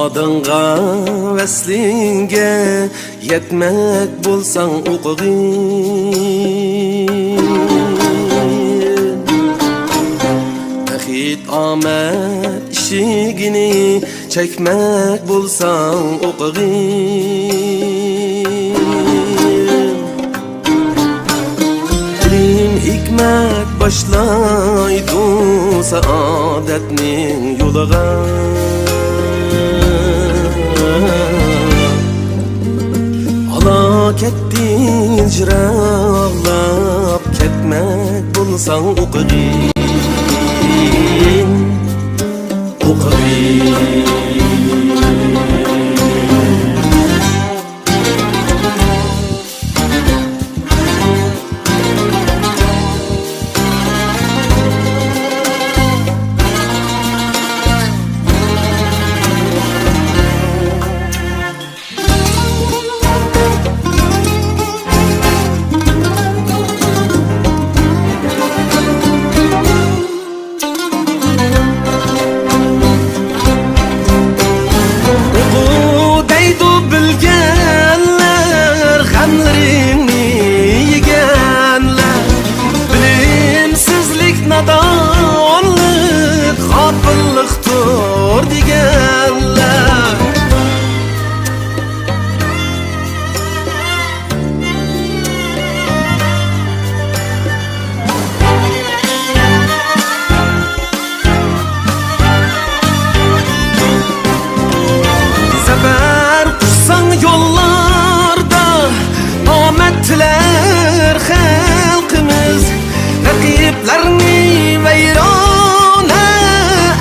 Muradınga veslinge yetmek bulsan uqigin Tehit amet işigini çekmek bulsan uqigin Ilim hikmet başlaydu saadetnin yoluga Ketdi icra ağlap ketmek bulsan uqigin Nadanlık, gafilliktir digenler Sefer kuşsan yollarda amettiler halkımız Rakiplerini veyrana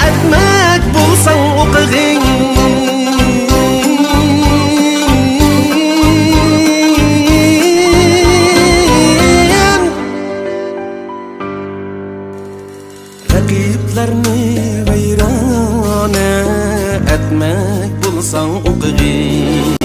etmek bulsan uqigin Rakiplerini veyrana etmek bulsan uqigin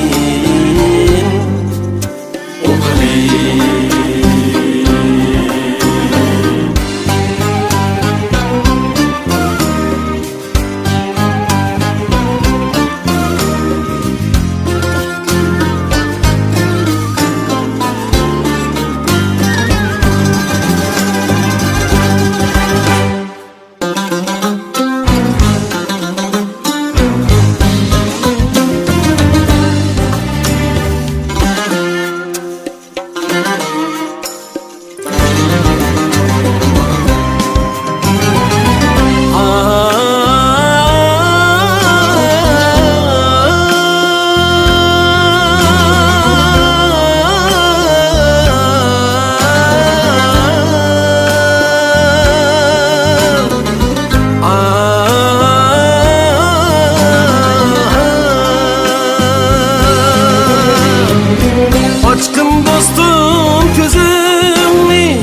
Açkın dostum gözümni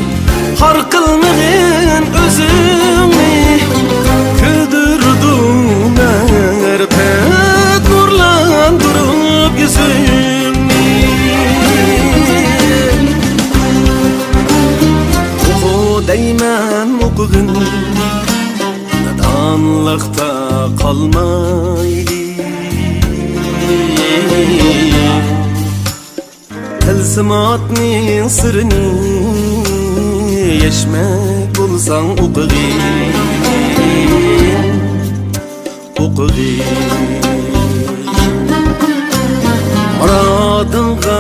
har kılmagın özümni Küldürdün erpet nurlandırıp yüzümni Oku deymen uqigin nadanlıkta kalmayli Tilsimatning sirini yechmek bulsan uqigin Muradinga